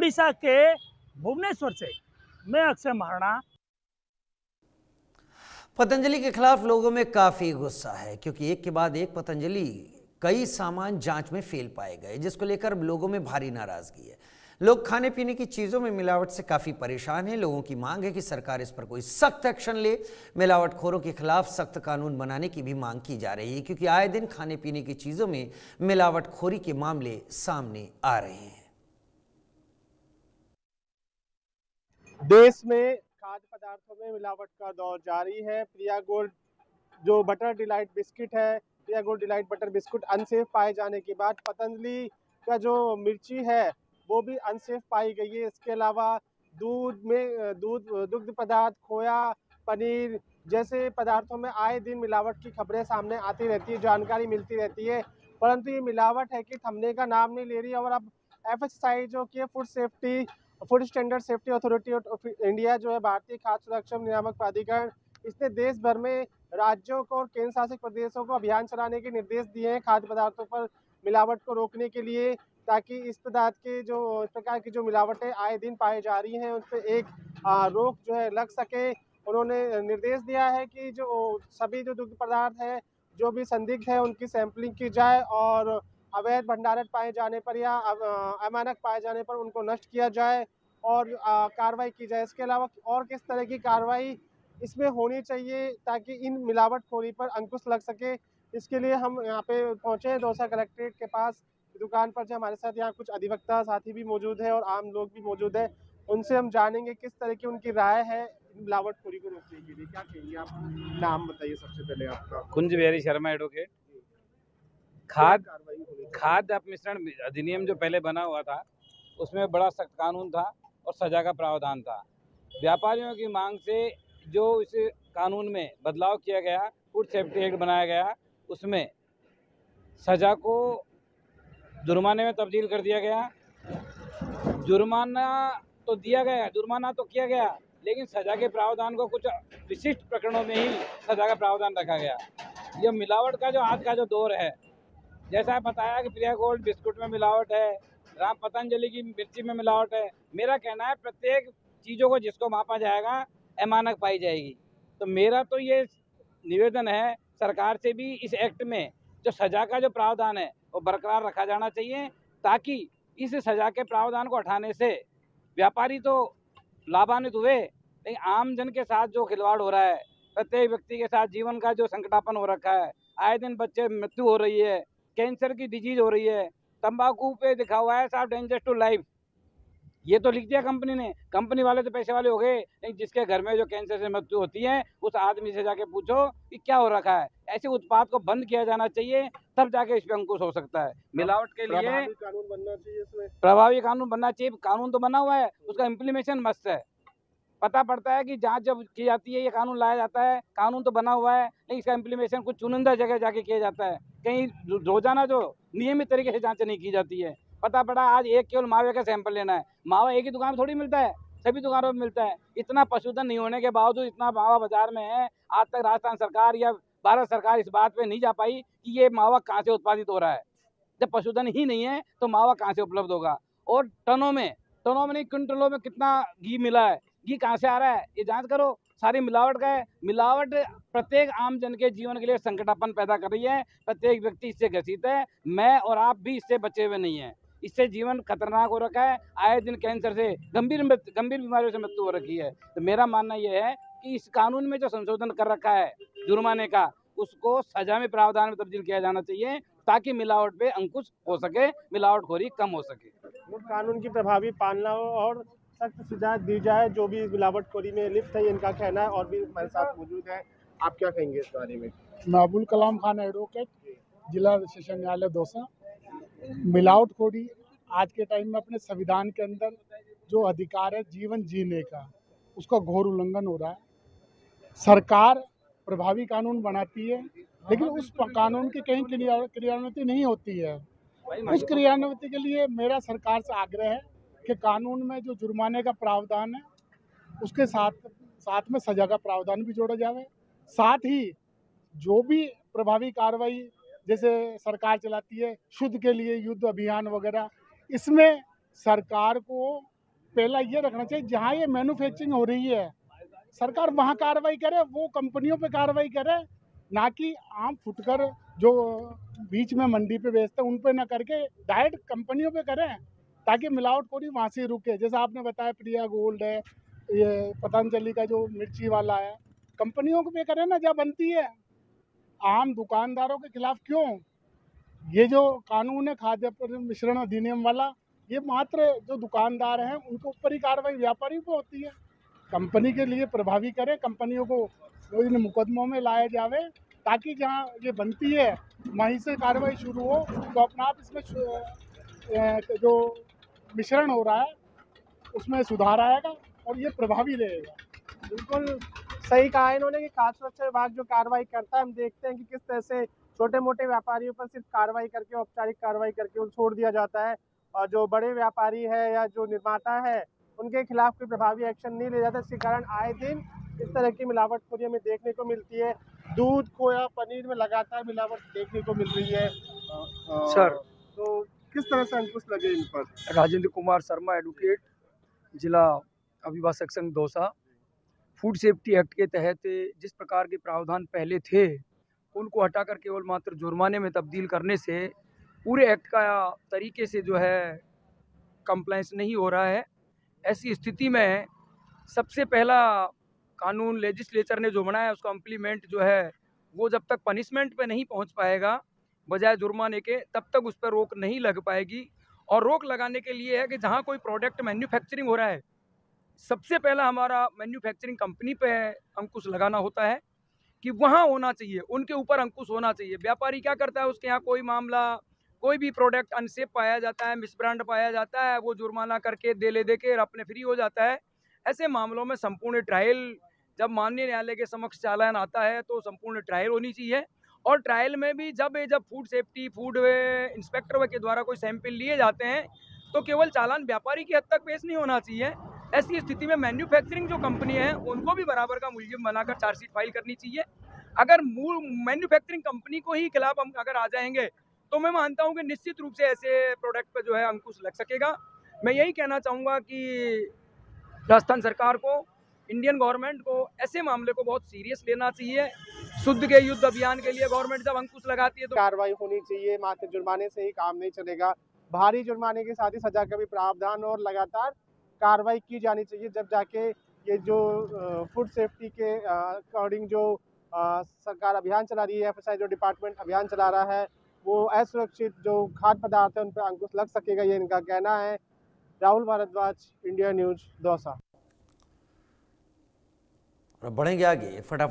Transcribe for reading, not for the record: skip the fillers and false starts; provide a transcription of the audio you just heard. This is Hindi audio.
उड़ीसा के भुवनेश्वर से मैं अक्षय महाराणा। पतंजलि के खिलाफ लोगों में काफी गुस्सा है, क्योंकि एक के बाद एक पतंजलि कई सामान जांच में फेल पाए गए, जिसको लेकर लोगों में भारी नाराजगी है। लोग खाने पीने की चीजों में मिलावट से काफी परेशान हैं। लोगों की मांग है कि सरकार इस पर कोई सख्त एक्शन ले। मिलावटखोरों के खिलाफ सख्त कानून बनाने की भी मांग की जा रही है, क्योंकि आए दिन खाने पीने की चीजों में मिलावटखोरी के मामले सामने आ रहे हैं। देश में खाद्य पदार्थों में मिलावट का दौर जारी है। प्रिया गोल्ड जो बटर डिलाइट बिस्किट है, Priya Gold delight butter biscuit unsafe पाए जाने के बाद पतंजलि का जो मिर्ची है वो भी अनसेफ पाई गई है। इसके अलावा दुग्ध पदार्थ, खोया, पनीर जैसे पदार्थों में आए दिन मिलावट की खबरें सामने आती रहती है, जानकारी मिलती रहती है, परंतु ये मिलावट है कि थमने का नाम नहीं ले रही। और अब FSSAI जो कि food standard safety authority of India जो है, भारतीय खाद्य सुरक्षा नियामक प्राधिकरण, इसने देश भर में राज्यों को और केंद्र शासित प्रदेशों को अभियान चलाने के निर्देश दिए हैं खाद्य पदार्थों पर मिलावट को रोकने के लिए, ताकि इस प्रकार की जो मिलावटें आए दिन पाई जा रही हैं उन पर एक रोक जो है लग सके। उन्होंने निर्देश दिया है कि जो सभी जो दुग्ध पदार्थ है जो भी संदिग्ध है उनकी सैंपलिंग की जाए और अवैध भंडारण पाए जाने पर या अमानक पाए जाने पर उनको नष्ट किया जाए और कार्रवाई की जाए। इसके अलावा और किस तरह की कार्रवाई इसमें होनी चाहिए ताकि इन मिलावटखोरी पर अंकुश लग सके, इसके लिए हम यहाँ पे पहुँचे हैं दौसा कलेक्ट्रेट के पास दुकान पर। जो हमारे साथ यहाँ कुछ अधिवक्ता साथी भी मौजूद है और आम लोग भी मौजूद है, उनसे हम जानेंगे किस तरह की उनकी राय है मिलावटखोरी को रोकने के लिए। क्या कहेंगे आप? नाम बताइए सबसे पहले आपका। कुंज बिहारी शर्मा, एडवोकेट। खाद्य अपमिश्रण अधिनियम जो पहले बना हुआ था उसमें बड़ा सख्त कानून था और सजा का प्रावधान था। व्यापारियों की मांग से जो इस कानून में बदलाव किया गया, फूड सेफ्टी एक्ट बनाया गया, उसमें सजा को जुर्माने में तब्दील कर दिया गया। जुर्माना तो दिया गया, जुर्माना तो किया गया, लेकिन सजा के प्रावधान को कुछ विशिष्ट प्रकरणों में ही सजा का प्रावधान रखा गया। यह मिलावट का जो आज का जो दौर है, जैसा बताया कि प्रिया गोल्ड बिस्कुट में मिलावट है, राम पतंजलि की मिर्ची में मिलावट है। मेरा कहना है प्रत्येक चीज़ों को जिसको मापा जाएगा अमानक पाई जाएगी। तो मेरा तो ये निवेदन है सरकार से भी इस एक्ट में जो सजा का जो प्रावधान है वो बरकरार रखा जाना चाहिए, ताकि इस सजा के प्रावधान को हटाने से व्यापारी तो लाभान्वित हुए, लेकिन आम जन के साथ जो खिलवाड़ हो रहा है, प्रत्येक व्यक्ति के साथ जीवन का जो संकटापन हो रखा है, आए दिन बच्चे मृत्यु हो रही है, कैंसर की डिजीज हो रही है, तंबाकू पे लिखा हुआ है साफ डेंजर टू लाइफ, ये तो लिख दिया कंपनी ने। कंपनी वाले तो पैसे वाले हो गए, लेकिन जिसके घर में जो कैंसर से मृत्यु होती है उस आदमी से जाके पूछो कि क्या हो रखा है। ऐसे उत्पाद को बंद किया जाना चाहिए, तब जाके इस पे अंकुश हो सकता है। मिलावट के लिए प्रभावी कानून बनना चाहिए, इसमें प्रभावी कानून बनना चाहिए। कानून तो बना हुआ है, उसका इम्प्लीमेशन मस्त है। पता पड़ता है कि जांच जब की जाती है, ये कानून लाया जाता है, कानून तो बना हुआ है, लेकिन इसका इम्प्लीमेशन कुछ चुनिंदा जगह जाके किया जाता है। कहीं रोजाना जो नियमित तरीके से जांच नहीं की जाती है। पता पड़ा आज एक केवल मावे का सैंपल लेना है, मावा एक ही दुकान में थोड़ी मिलता है, सभी दुकानों में मिलता है। इतना पशुधन नहीं होने के बावजूद इतना मावा बाजार में है। आज तक राजस्थान सरकार या भारत सरकार इस बात पे नहीं जा पाई कि ये मावा कहाँ से उत्पादित हो रहा है। जब पशुधन ही नहीं है तो मावा कहाँ से उपलब्ध होगा। और टनों में नहीं, क्विंटलों में कितना घी मिला है, घी कहाँ से आ रहा है, ये जांच करो। सारी मिलावट का है। मिलावट प्रत्येक आम जन के जीवन के लिए संकटापन पैदा कर रही है। प्रत्येक व्यक्ति इससे ग्रसित है, मैं और आप भी इससे बचे हुए नहीं हैं। इससे जीवन खतरनाक हो रखा है। आए दिन कैंसर से गंभीर बीमारियों से मृत्यु हो रखी है। तो मेरा मानना यह है कि इस कानून में जो संशोधन कर रखा है जुर्माने का, उसको सजा में प्रावधान में तब्दील किया जाना चाहिए, ताकि मिलावट पे अंकुश हो सके, मिलावटखोरी कम हो सके। कानून की प्रभावी पालना हो और सख्त सजा दी जाए जो भी मिलावटखोरी में लिप्त है, इनका कहना है। और भी हमारे साथ मौजूद है, आप क्या कहेंगे इस बारे में? मैं अबुल कलाम खान, एडवोकेट, जिला सेशन न्यायालय दौसा। मिलावटखोरी आज के टाइम में अपने संविधान के अंदर जो अधिकार है जीवन जीने का, उसका घोर उल्लंघन हो रहा है। सरकार प्रभावी कानून बनाती है, लेकिन उस कानून की कहीं क्रियान्विति नहीं होती है। उस क्रियान्विति के लिए मेरा सरकार से आग्रह है कि कानून में जो जुर्माने का प्रावधान है उसके साथ में सजा का प्रावधान भी जोड़ा जाए। साथ ही जो भी प्रभावी कार्रवाई जैसे सरकार चलाती है शुद्ध के लिए युद्ध अभियान वगैरह, इसमें सरकार को पहला ये रखना चाहिए, जहाँ ये मैन्युफैक्चरिंग हो रही है सरकार वहाँ कार्रवाई करे, वो कंपनियों पे कार्रवाई करे, ना कि आम फुटकर जो बीच में मंडी पे बेचते हैं उन पे ना करके डायरेक्ट कंपनियों पे करें, ताकि मिलावटखोरी वहाँ से रुके। जैसा आपने बताया प्रिया गोल्ड है, ये पतंजलि का जो मिर्ची वाला है, कंपनियों को पे करें ना जहाँ बनती है। आम दुकानदारों के खिलाफ क्यों? ये जो कानून है खाद्य मिश्रण अधिनियम वाला, ये मात्र जो दुकानदार हैं उनके ऊपर ही कार्रवाई व्यापारी पे होती है। कंपनी के लिए प्रभावी करें, कंपनियों को इन मुकदमों में लाया जावे, ताकि जहाँ ये बनती है वहीं से कार्रवाई शुरू हो, तो अपना आप इसमें जो मिश्रण हो रहा है उसमें सुधार आएगा और ये प्रभावी रहेगा। बिल्कुल सही कहा है इन्होंने कि खाद्य सुरक्षा विभाग जो कार्रवाई करता है, हम देखते हैं कि किस तरह से छोटे मोटे व्यापारियों पर सिर्फ कार्रवाई करके, औपचारिक कार्रवाई करके उनको छोड़ दिया जाता है, और जो बड़े व्यापारी है या जो निर्माता है उनके खिलाफ कोई प्रभावी एक्शन नहीं लिया जाता। इसके कारण आए दिन इस तरह की मिलावटखोरी हमें देखने को मिलती है। दूध, खोया, पनीर में लगातार मिलावट देखने को मिल रही है। सर, तो किस तरह से अंकुश लगे इन पर? राजेंद्र कुमार शर्मा, एडवोकेट, जिला अभिभाषक संघ दौसा। फूड सेफ्टी एक्ट के तहत जिस प्रकार के प्रावधान पहले थे उनको हटाकर केवल मात्र जुर्माने में तब्दील करने से पूरे एक्ट का तरीके से जो है कंप्लायंस नहीं हो रहा है। ऐसी स्थिति में सबसे पहला कानून लेजिस्लेचर ने जो बनाया उसका इम्प्लीमेंट जो है वो जब तक पनिशमेंट पे नहीं पहुंच पाएगा बजाय जुर्माने के, तब तक उस पर रोक नहीं लग पाएगी। और रोक लगाने के लिए है कि जहां कोई प्रोडक्ट मैन्युफैक्चरिंग हो रहा है, सबसे पहला हमारा मैन्युफैक्चरिंग कंपनी पे अंकुश लगाना होता है कि वहाँ होना चाहिए, उनके ऊपर अंकुश होना चाहिए। व्यापारी क्या करता है, उसके यहाँ कोई मामला, कोई भी प्रोडक्ट अनसेफ पाया जाता है, मिसब्रांड पाया जाता है, वो जुर्माना करके दे के अपने फ्री हो जाता है। ऐसे मामलों में संपूर्ण ट्रायल जब माननीय न्यायालय के समक्ष चालान आता है तो संपूर्ण ट्रायल होनी चाहिए। और ट्रायल में भी जब फूड सेफ्टी, फूड इंस्पेक्टर के द्वारा कोई सैंपल लिए जाते हैं तो केवल चालान व्यापारी की हद तक पेश नहीं होना चाहिए। ऐसी स्थिति में मैन्युफैक्चरिंग जो कंपनी है उनको भी बराबर का मुलजिम बनाकर चार्जशीट फाइल करनी चाहिए। अगर मूल मैन्युफैक्चरिंग कंपनी को ही खिलाफ हम अगर आ जाएंगे तो मैं मानता हूं कि निश्चित रूप से ऐसे प्रोडक्ट पर जो है अंकुश लग सकेगा। मैं यही कहना चाहूँगा कि राजस्थान सरकार को, इंडियन गवर्नमेंट को ऐसे मामले को बहुत सीरियस लेना चाहिए। शुद्ध के युद्ध अभियान के लिए गवर्नमेंट जब अंकुश लगाती है तो कार्रवाई होनी चाहिए, मात्र जुर्माने से ही काम नहीं चलेगा। भारी जुर्माने के साथ ही सजा का भी प्रावधान और लगातार कार्रवाई की जानी चाहिए, जब जाके ये जो फूड सेफ्टी के अकॉर्डिंग जो सरकार अभियान चला रही है, एफएसआई जो डिपार्टमेंट अभियान चला रहा है, वो असुरक्षित जो खाद्य पदार्थ है उन पर अंकुश लग सकेगा, ये इनका कहना है। Rahul Bhardwaj, India news, Dausa. और बढ़ेंगे आगे फटाफट।